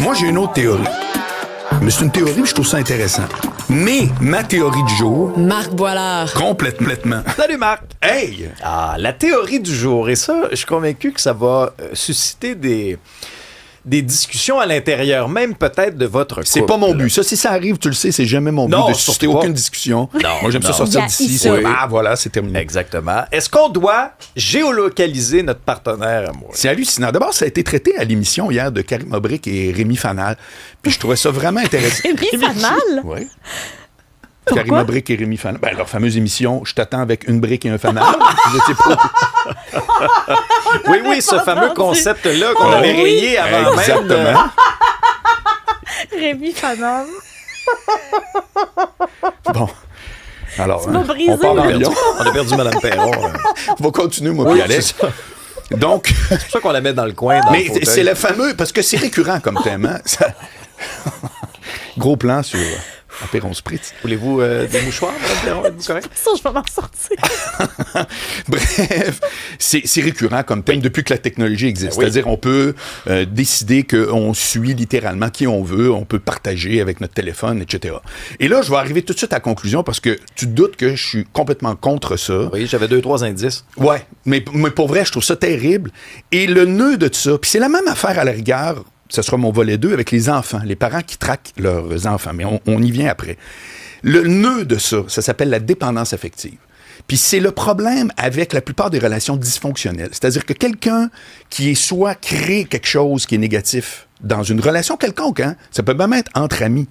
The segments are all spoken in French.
Moi, j'ai une autre théorie. Mais c'est une théorie, je trouve ça intéressant. Mais ma théorie du jour... Marc Boilard. Complètement. Salut Marc! Hey! Ah, la théorie du jour. Et ça, je suis convaincu que ça va susciter des discussions à l'intérieur, même peut-être de votre couple. C'est pas mon but. Ça, si ça arrive, tu le sais, c'est jamais mon but de susciter aucune discussion. Non, moi, j'aime ça sortir d'ici. Ah, voilà, c'est terminé. Exactement. Est-ce qu'on doit géolocaliser notre partenaire amoureux? C'est hallucinant. D'abord, ça a été traité à l'émission hier de Karim Aubric et Rémi Fanal. Puis je trouvais ça vraiment intéressant. Rémi Fanal? Oui. Karim Aubric et Rémi Fanal. Ben, leur fameuse émission « Je t'attends avec une brique et un fanal ». Vous étiez pas... Oui, ce fameux concept-là qu'on avait rayé avant Exactement. même. Rémi Fanal. Bon. Alors, m'as brisé, on part dans là. Lyon. On a perdu Mme Perron. On va continuer, moi, puis Alex. Donc... C'est pour ça qu'on la met dans le coin. Dans mais le fauteuil. c'est le fameux... Parce que c'est récurrent comme thème. Hein? Gros plan sur... Apéron Spritz. Voulez-vous des mouchoirs, Mme Perron? Êtes-vous correct? Ça, je vais m'en sortir. Bref, c'est récurrent comme thème depuis que la technologie existe. Oui. C'est-à-dire, on peut décider qu'on suit littéralement qui on veut, on peut partager avec notre téléphone, etc. Et là, je vais arriver tout de suite à la conclusion parce que tu te doutes que je suis complètement contre ça. Oui, j'avais 2-3 indices. Ouais, mais pour vrai, je trouve ça terrible. Et le nœud de ça, puis c'est la même affaire à la rigueur, ce sera mon volet 2 avec les enfants, les parents qui traquent leurs enfants, mais on y vient après. Le nœud de ça s'appelle la dépendance affective. Puis c'est le problème avec la plupart des relations dysfonctionnelles. C'est-à-dire que quelqu'un qui est soit crée quelque chose qui est négatif dans une relation quelconque, hein, ça peut même être entre amis,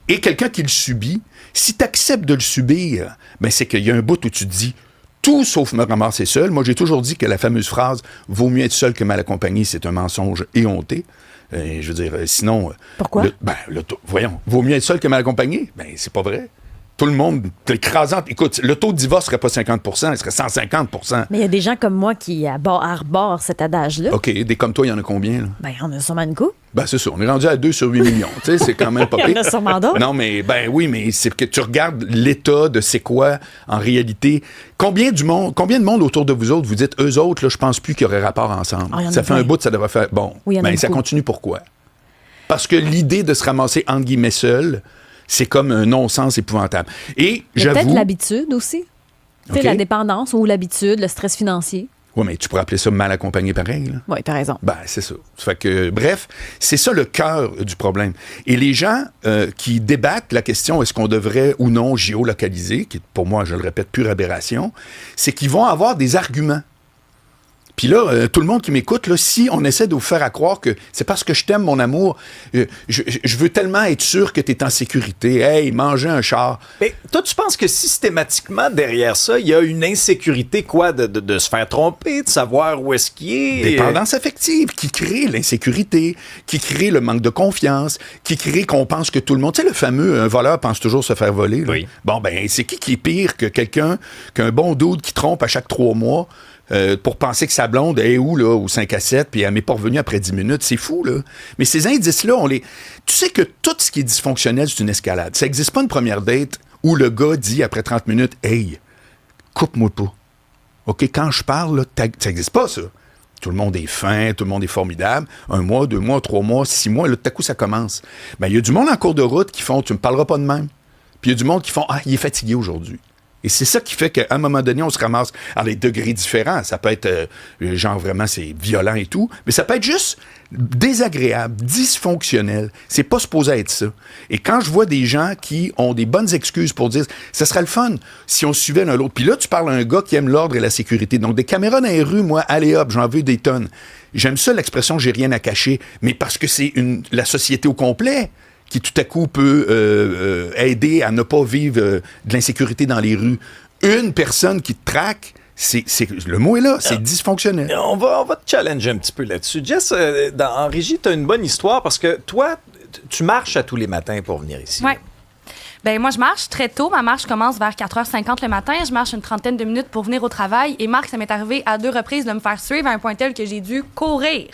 et quelqu'un qui le subit, si tu acceptes de le subir, ben c'est qu'il y a un bout où tu te dis tout sauf me ramasser seul. Moi, j'ai toujours dit que la fameuse phrase « Vaut mieux être seul que mal accompagné », c'est un mensonge éhonté. Je veux dire, sinon... Pourquoi? Voyons, vaut mieux être seul que mal accompagné? Ben, c'est pas vrai. Tout le monde, écrasant. Écoute, le taux de divorce serait pas 50 %, il serait 150 %. Mais il y a des gens comme moi qui arborent cet adage-là. OK, des comme toi, il y en a combien, là? Ben, on a sûrement une couple. Ben, c'est ça. On est rendu à 2 sur 8 millions. Tu sais, c'est quand même pas pire. Il y en a sûrement d'autres. Non, mais, ben oui, mais c'est que tu regardes l'état de c'est quoi, en réalité. Combien de monde autour de vous autres, vous dites, eux autres, là, je pense plus qu'ils auraient rapport ensemble. Ah, ça fait un bout, ça devrait faire. Bon, oui, ben, ça continue pourquoi? Parce que l'idée de se ramasser, entre guillemets, seul, c'est comme un non-sens épouvantable. Et j'avoue... Peut-être l'habitude aussi. Tu sais, OK. la dépendance ou l'habitude, le stress financier. Oui, mais tu pourrais appeler ça mal accompagné pareil, là. Oui, t'as raison. Ben, c'est ça. Fait que, bref, c'est ça le cœur du problème. Et les gens qui débattent la question est-ce qu'on devrait ou non géolocaliser, qui est pour moi, je le répète, pure aberration, c'est qu'ils vont avoir des arguments. Puis là, tout le monde qui m'écoute, là, si on essaie de vous faire à croire que c'est parce que je t'aime, mon amour, je veux tellement être sûr que tu es en sécurité. Hey, manger un char. Mais toi, tu penses que systématiquement, derrière ça, il y a une insécurité, quoi, de se faire tromper, de savoir où est-ce qu'il est? Dépendance affective qui crée l'insécurité, qui crée le manque de confiance, qui crée qu'on pense que tout le monde... Tu sais, le fameux « un voleur pense toujours se faire voler ». Oui. Bon, ben, c'est qui est pire que quelqu'un, qu'un bon dude qui trompe à chaque 3 mois pour penser que sa blonde est où, là, au 5 à 7, puis elle m'est pas revenue après 10 minutes. C'est fou, là. Mais ces indices-là, tu sais que tout ce qui est dysfonctionnel, c'est une escalade. Ça n'existe pas une première date où le gars dit après 30 minutes « Hey, coupe-moi pas. OK, quand je parle, là, ça n'existe pas, ça. » Tout le monde est fin, tout le monde est formidable. 1 mois, 2 mois, 3 mois, 6 mois, là, tout à coup, ça commence. Ben, il y a du monde en cours de route qui font « Tu me parleras pas de même. » Puis il y a du monde qui font « Ah, il est fatigué aujourd'hui. » Et c'est ça qui fait qu'à un moment donné, on se ramasse à des degrés différents. Ça peut être, genre vraiment, c'est violent et tout, mais ça peut être juste désagréable, dysfonctionnel. C'est pas supposé être ça. Et quand je vois des gens qui ont des bonnes excuses pour dire « Ça serait le fun si on se suivait l'un l'autre. » Puis là, tu parles à un gars qui aime l'ordre et la sécurité. Donc, des caméras dans les rues, moi, allez hop, j'en veux des tonnes. J'aime ça, l'expression « j'ai rien à cacher », mais parce que c'est la société au complet qui tout à coup peut aider à ne pas vivre de l'insécurité dans les rues. Une personne qui te traque, le mot est là, c'est dysfonctionnel. On va te challenger un petit peu là-dessus. Jess, en régie, tu as une bonne histoire parce que toi, tu marches à tous les matins pour venir ici. Oui. Ben moi, je marche très tôt. Ma marche commence vers 4h50 le matin. Je marche une trentaine de minutes pour venir au travail. Et Marc, ça m'est arrivé à 2 reprises de me faire suivre à un point tel que j'ai dû courir.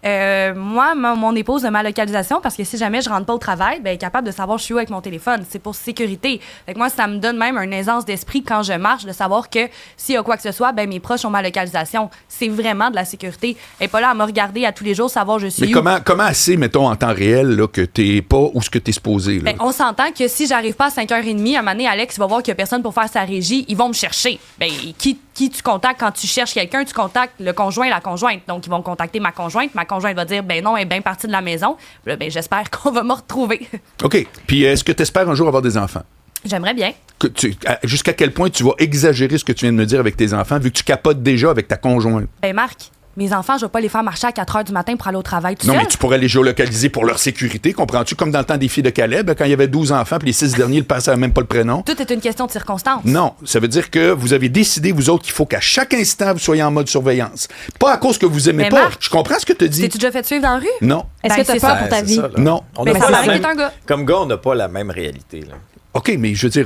Moi, mon épouse a ma localisation parce que si jamais je rentre pas au travail, ben, elle est capable de savoir je suis où avec mon téléphone. C'est pour sécurité. Fait que moi, ça me donne même une aisance d'esprit quand je marche de savoir que s'il y a quoi que ce soit, ben, mes proches ont ma localisation. C'est vraiment de la sécurité. Elle n'est pas là à me regarder à tous les jours, savoir je suis Mais où. comment assez, mettons, en temps réel, là, que t'es pas où ce que t'es supposé? Là? Ben, on s'entend que si j'arrive pas à 5h30, à un moment donné, Alex va voir qu'il y a personne pour faire sa régie, ils vont me chercher. Ben, qui tu contactes quand tu cherches quelqu'un? Tu contactes le conjoint et la conjointe. Donc, ils vont contacter ma conjointe. Ma conjointe va dire, ben non, elle est bien partie de la maison. Là, ben, j'espère qu'on va me retrouver. OK. Puis est-ce que tu espères un jour avoir des enfants? J'aimerais bien. Jusqu'à quel point tu vas exagérer ce que tu viens de me dire avec tes enfants, vu que tu capotes déjà avec ta conjointe? Ben, Marc, mes enfants, je vais pas les faire marcher à 4h du matin pour aller au travail tout Non, seul. mais tu pourrais les géolocaliser pour leur sécurité, comprends-tu? Comme dans le temps des filles de Caleb, quand il y avait 12 enfants, puis les 6 derniers ne passaient même pas le prénom. Tout est une question de circonstance. Non, ça veut dire que vous avez décidé, vous autres, qu'il faut qu'à chaque instant, vous soyez en mode surveillance. Pas à cause que vous aimez Mais pas. Marc, Je comprends ce que tu dis. T'es-tu déjà fait suivre dans la rue? Non. Est-ce Ben, que tu as c'est peur ça. pour ta vie? Non. On Mais n'a ça pas la paraît même... qu'il est un gars. Comme gars, on n'a pas la même réalité. Là. OK, mais je veux dire,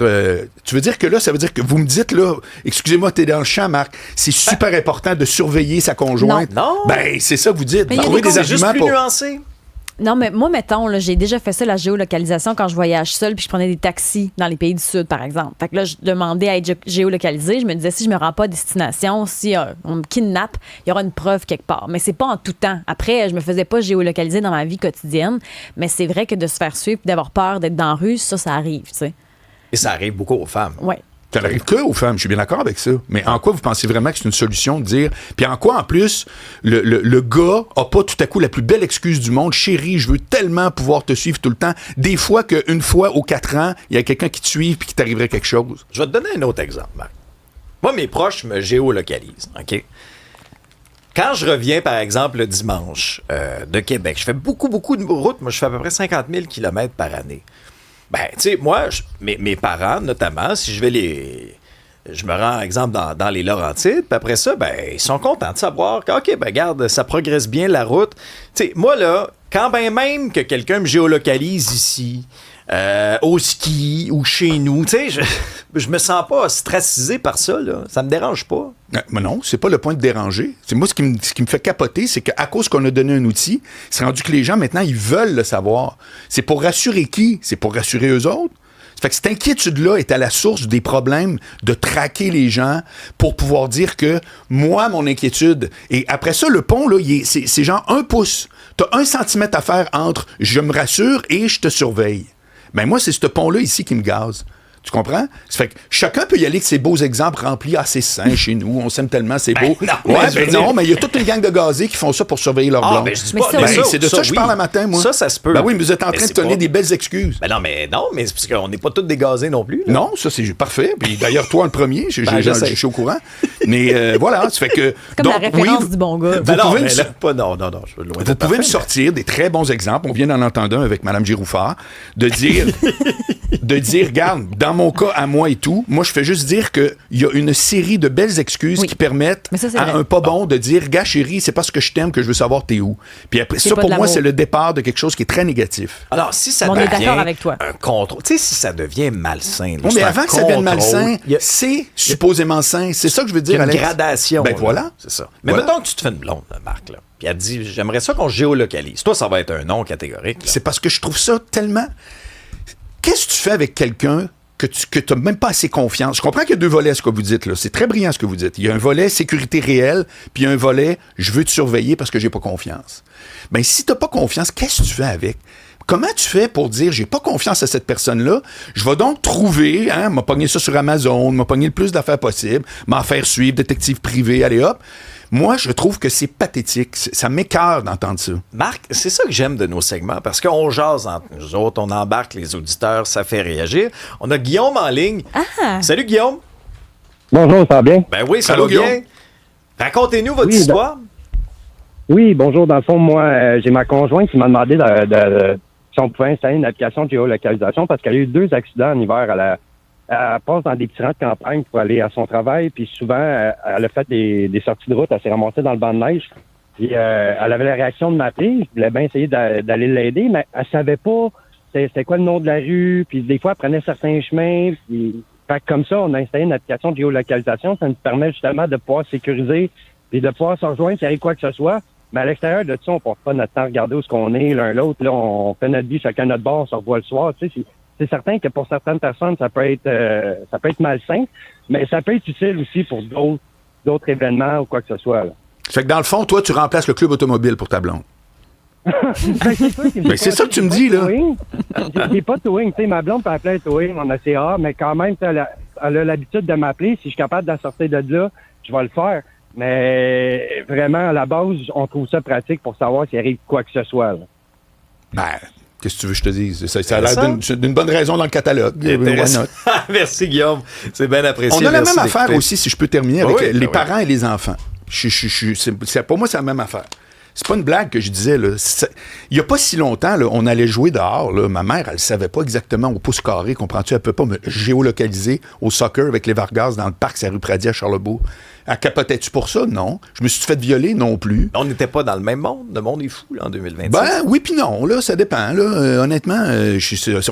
tu veux dire que là, ça veut dire que vous me dites, là, excusez-moi, t'es dans le champ, Marc, c'est super important de surveiller sa conjointe. Non. Ben, c'est ça que vous dites. Mais Vous il y a trouvez des des C'est juste arguments plus pour... nuancé. Non, mais moi, mettons, là, j'ai déjà fait ça, la géolocalisation, quand je voyage seule, puis je prenais des taxis dans les pays du Sud, par exemple. Fait que là, je demandais à être géolocalisée. Je me disais, si je me rends pas à destination, si on me kidnappe, il y aura une preuve quelque part. Mais c'est pas en tout temps. Après, je me faisais pas géolocaliser dans ma vie quotidienne, mais c'est vrai que de se faire suivre et d'avoir peur d'être dans la rue, ça arrive, tu sais. Et ça arrive beaucoup aux femmes. Ouais. Ça n'arrive que aux femmes, je suis bien d'accord avec ça. Mais en quoi vous pensez vraiment que c'est une solution de dire... Puis en quoi, en plus, le gars a pas tout à coup la plus belle excuse du monde. Chérie, je veux tellement pouvoir te suivre tout le temps. Des fois qu'une fois aux 4 ans, il y a quelqu'un qui te suive puis qui t'arriverait quelque chose. Je vais te donner un autre exemple, Marc. Moi, mes proches me géolocalisent, OK? Quand je reviens, par exemple, le dimanche de Québec, je fais beaucoup de routes. Moi, je fais à peu près 50 000 km par année. Ben, tu sais, moi, mes parents, notamment, si je vais je me rends, exemple, dans les Laurentides, puis après ça, ben, ils sont contents de savoir que, OK, ben, regarde, ça progresse bien la route. Tu sais, moi, là, quand ben même que quelqu'un me géolocalise ici, au ski ou chez nous, tu sais, je me sens pas stressé par ça, là. Ça me dérange pas. Mais non, c'est pas le point de déranger. C'est moi, ce qui me fait capoter, c'est qu'à cause qu'on a donné un outil, c'est rendu que les gens, maintenant, ils veulent le savoir. C'est pour rassurer qui? C'est pour rassurer eux autres? Ça fait que cette inquiétude-là est à la source des problèmes de traquer les gens pour pouvoir dire que moi, mon inquiétude... Et après ça, le pont, là, c'est genre 1 pouce. T'as 1 centimètre à faire entre « je me rassure » et « je te surveille ». Ben moi, c'est ce pont-là ici qui me gaze. Tu comprends? Ça fait que chacun peut y aller avec ses beaux exemples remplis. Ah, c'est sain chez nous, on s'aime tellement, c'est beau. Non, mais il y a toute une gang de gazés qui font ça pour surveiller leur blonde. Ben, je dis Mais pas, ça, ben, oui. C'est de ça que je parle le matin, moi. Ça se peut. Ben oui, mais vous êtes en train Mais de donner c'est des belles excuses. Ben non, mais c'est parce qu'on n'est pas tous dégazés non plus. Là. Non, ça, c'est parfait. Puis d'ailleurs, toi, le premier, je suis au courant. Mais voilà, ça fait que... C'est comme la référence du bon gars. Ben non, pouvez mais me là, pas, non, je suis loin Vous d'être pouvez me parfait. sortir des très bons exemples. On vient d'en entendre un avec Mme Girouffard, de dire, regarde, dans mon cas, à moi et tout, moi, je fais juste dire qu'il y a une série de belles excuses Oui. qui permettent Mais ça, c'est à vrai. un pas bon de dire, gars, chérie, c'est parce que je t'aime que je veux savoir t'es où. Puis après, C'est ça, pas pour de moi, l'amour. c'est le départ de quelque chose qui est très négatif. Alors, si ça On est devient d'accord avec toi. un contrôle, tu sais, si ça devient malsain. là, Non, c'est mais un avant que ça devienne contrôle, malsain, il y a- c'est supposément sain. C'est ça que je veux il y dire, a une Alex. gradation. Ben là. voilà. C'est ça. Mais Voilà. mettons que tu te fais une blonde, là, Marc, là, puis elle te dit, j'aimerais ça qu'on géolocalise. Toi, ça va être un non catégorique. là. C'est parce que je trouve ça tellement... Qu'est-ce que tu fais avec quelqu'un que tu n'as même pas assez confiance? Je comprends qu'il y a 2 volets à ce que vous dites, là. C'est très brillant ce que vous dites. Il y a un volet sécurité réelle, puis il y a un volet je veux te surveiller parce que j'ai pas confiance. Ben, si tu n'as pas confiance, qu'est-ce que tu fais avec? Comment tu fais pour dire j'ai pas confiance à cette personne-là? Je vais donc trouver, m'a pogné ça sur Amazon, m'a pogné le plus d'affaires possible, m'en faire suivre, détective privé, allez hop. Moi, je trouve que c'est pathétique. Ça m'écoeure d'entendre ça. Marc, c'est ça que j'aime de nos segments, parce qu'on jase entre nous autres, on embarque les auditeurs, ça fait réagir. On a Guillaume en ligne. Ah! Salut Guillaume. Bonjour, ça va bien? Ben oui, ça Allô, va bien. Guillaume. Racontez-nous votre Oui, histoire. Oui, bonjour. Dans le fond, moi, j'ai ma conjointe qui m'a demandé si on pouvait installer une application de géolocalisation parce qu'elle a eu 2 accidents en hiver. Elle passe dans des petits rangs de campagne pour aller à son travail, puis souvent, elle a fait des sorties de route, elle s'est ramassée dans le banc de neige. Puis elle avait la réaction de m'appeler. Je voulais bien essayer d'aller l'aider, mais elle savait pas c'était quoi le nom de la rue, puis des fois, elle prenait certains chemins. Puis, fait que comme ça, on a installé une application de géolocalisation. Ça nous permet justement de pouvoir sécuriser et de pouvoir se rejoindre s'il arrive quoi que ce soit. Mais à l'extérieur de ça, on passe pas notre temps à regarder où est-ce qu'on est l'un l'autre. Là, on fait notre vie chacun à notre bord, on se revoit le soir. Tu sais, c'est certain que pour certaines personnes, ça peut être malsain, mais ça peut être utile aussi pour d'autres événements ou quoi que ce soit. Là. Fait que dans le fond, toi, tu remplaces le club automobile pour ta blonde. C'est ça que tu me dis, là. J'ai pas de towing. Tu sais, ma blonde peut appeler un towing, on a CA, mais quand même, elle a l'habitude de m'appeler. Si je suis capable de la sortir de là, je vais le faire. Mais vraiment, à la base, on trouve ça pratique pour savoir s'il arrive quoi que ce soit. Là. Ben, qu'est-ce que tu veux que je te dise? Ça a l'air d'une bonne raison dans le catalogue. Merci, Guillaume. C'est bien apprécié. On a la même affaire aussi, si je peux terminer, avec les parents oui. et les enfants. Pour moi, c'est la même affaire. C'est pas une blague que je disais. Là. Il y a pas si longtemps, là, on allait jouer dehors. Là. Ma mère, elle savait pas exactement au pouce carré, comprends-tu? Elle peut pas me géolocaliser au soccer avec les Vargas dans le parc, c'est rue Pradier à Charlebourg. Elle capotait-tu pour ça? Non. Je me suis fait violer? Non plus. On n'était pas dans le même monde. Le monde est fou là, en 2026. Ben oui puis non. Là, ça dépend. Là. Honnêtement,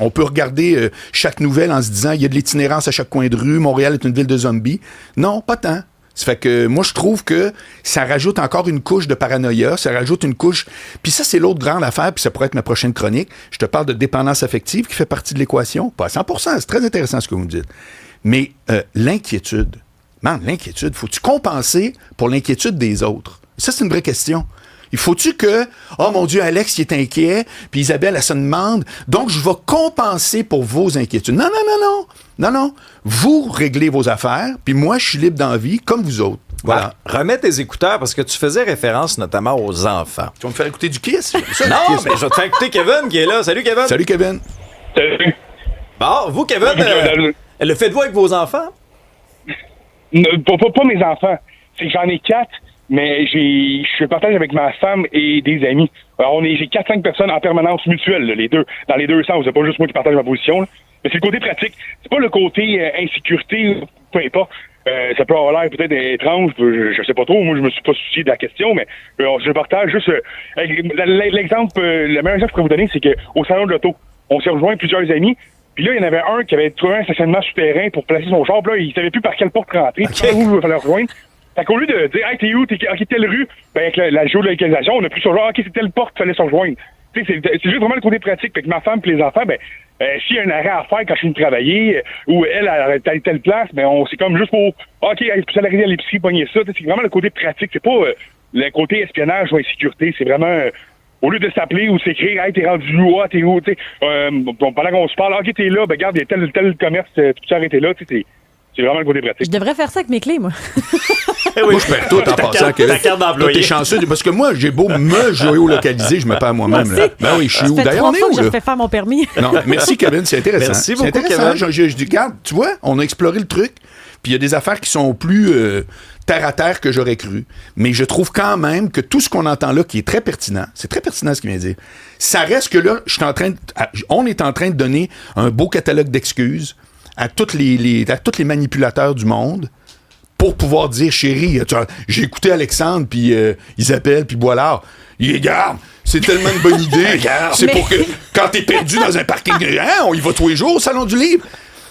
on peut regarder chaque nouvelle en se disant il y a de l'itinérance à chaque coin de rue. Montréal est une ville de zombies. Non, pas tant. Ça fait que moi, je trouve que ça rajoute encore une couche de paranoïa, ça rajoute une couche... Puis ça, c'est l'autre grande affaire, puis ça pourrait être ma prochaine chronique. Je te parle de dépendance affective qui fait partie de l'équation. Pas à 100%, c'est très intéressant ce que vous me dites. Mais l'inquiétude, l'inquiétude, faut-tu compenser pour l'inquiétude des autres? Ça, c'est une vraie question. Il faut-tu que, oh mon Dieu, Alex, il est inquiet, puis Isabelle, elle se demande, donc je vais compenser pour vos inquiétudes. Non. Vous réglez vos affaires, puis moi, je suis libre d'envie, comme vous autres. Voilà. Remets tes écouteurs, parce que tu faisais référence notamment aux enfants. Tu vas me faire écouter du Kiss? Non, mais je vais te faire écouter Kevin qui est là. Salut, Kevin. Salut, Kevin. Salut. Bon, vous, Kevin, le faites-vous avec vos enfants? Pas mes enfants. C'est que j'en ai 4. Mais je partage avec ma femme et des amis. Alors, j'ai 4-5 personnes en permanence mutuelle, là, les deux, dans les deux sens. C'est pas juste moi qui partage ma position. Là. Mais c'est le côté pratique. C'est pas le côté insécurité, peu importe. Ça peut avoir l'air peut-être étrange, je sais pas trop. Moi, je me suis pas soucié de la question, mais je partage juste... l'exemple, le meilleur exemple que je pourrais vous donner, c'est qu'au salon de l'auto, on s'est rejoint plusieurs amis. Puis là, il y en avait un qui avait trouvé un stationnement souterrain pour placer son char. Puis là, il savait plus par quelle porte rentrer. Okay. Où il fallait rejoindre. Fait qu'au lieu de dire, hey, t'es où? OK, telle rue? Ben, avec la géolocalisation, on a pris sur genre, OK, c'est telle porte qu'il fallait se rejoindre. Tu sais, c'est juste vraiment le côté pratique. Fait que ma femme et les enfants, ben, s'il y a un arrêt à faire quand je finis de travailler, ou elle a telle place, ben, c'est comme juste pour, OK, ça l'arriver à l'épicerie, pogner ça. C'est vraiment le côté pratique. C'est pas le côté espionnage ou insécurité. C'est vraiment, au lieu de s'appeler ou s'écrire, hey, t'es rendu où? Ah, t'es où? Tu sais, pendant qu'on se parle, OK, t'es là, ben, regarde, il y a tel commerce, tu peux arrêter là, tu sais, c'est vraiment le côté pratique. Je devrais faire ça avec mes clés, moi. Moi, je perds tout en passant que ta carte d'employé. T'es chanceux, parce que moi, j'ai beau me géolocaliser, je me perds moi-même. Là. Ben oui, je suis où? D'ailleurs, on est où, là? Je fais faire mon permis. Non, merci, Kevin, c'est intéressant. Merci beaucoup, Kevin. Je dis, regarde, tu vois, on a exploré le truc, puis il y a des affaires qui sont plus terre à terre que j'aurais cru. Mais je trouve quand même que tout ce qu'on entend là, qui est très pertinent, c'est très pertinent ce qu'il vient de dire, ça reste que là, on est en train de donner un beau catalogue d'excuses à tous les manipulateurs du monde pour pouvoir dire, chérie, j'ai écouté Alexandre, puis Isabelle, puis Boilard. Regarde, c'est tellement une bonne idée. C'est pour que, quand t'es perdu dans un parking, on y va tous les jours au Salon du Livre.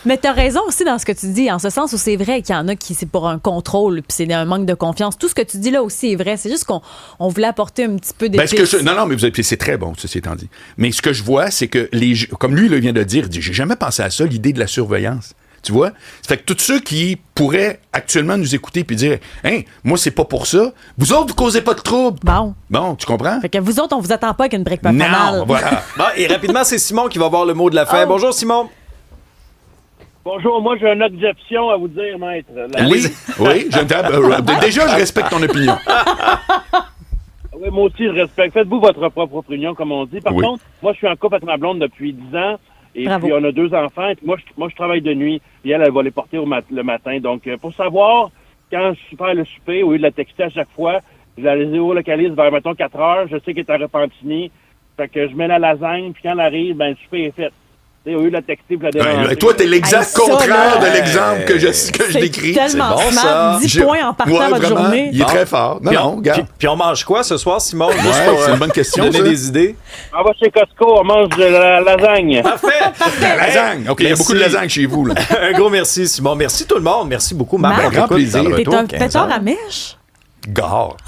Mais t'as raison aussi dans ce que tu dis, en ce sens où c'est vrai qu'il y en a qui c'est pour un contrôle, puis c'est un manque de confiance. Tout ce que tu dis là aussi est vrai. C'est juste qu'on voulait apporter un petit peu d'épices. Non, mais c'est très bon, ceci étant dit. Mais ce que je vois, c'est que comme lui, il vient de dire, j'ai jamais pensé à ça, l'idée de la surveillance. Tu vois? Ça fait que tous ceux qui pourraient actuellement nous écouter puis dire, hein, moi, c'est pas pour ça. Vous autres, vous causez pas de trouble. Bon, tu comprends? Fait que vous autres, on vous attend pas avec une brique pas mal. Non, voilà. Bon, et rapidement, c'est Simon qui va avoir le mot de la fin. Bonjour, Simon. Bonjour, moi j'ai une objection à vous dire, maître. Oui, déjà, je respecte ton opinion. Oui, moi aussi, je respecte. Faites-vous votre propre opinion, comme on dit. Par contre, moi, je suis en couple avec ma blonde depuis 10 ans. Et puis, on a 2 enfants. Et puis, moi, je travaille de nuit. Puis, elle va les porter le matin. Donc, pour savoir, quand je fais le souper, au lieu de la texter à chaque fois, je la géolocalise vers, mettons, 4 heures. Je sais qu'elle est à Repentigny. Fait que je mets la lasagne. Puis, quand elle arrive, ben, le souper est fait. Au lieu de la texter, puis la déranger. Toi, t'es l'exact contraire de l'exemple que je décris. C'est tellement bon, smart. 10 points en partant votre journée. Il est très fort. Non, regarde. Puis on mange quoi ce soir, Simon? C'est une bonne question, donner des idées. On va chez Costco, on mange de la lasagne. Parfait. La lasagne. OK, il y a beaucoup de lasagne chez vous. Là. Un gros merci, Simon. Merci tout le monde. Merci beaucoup, Marc. Grand plaisir. T'es un pétard à mèche? Gare.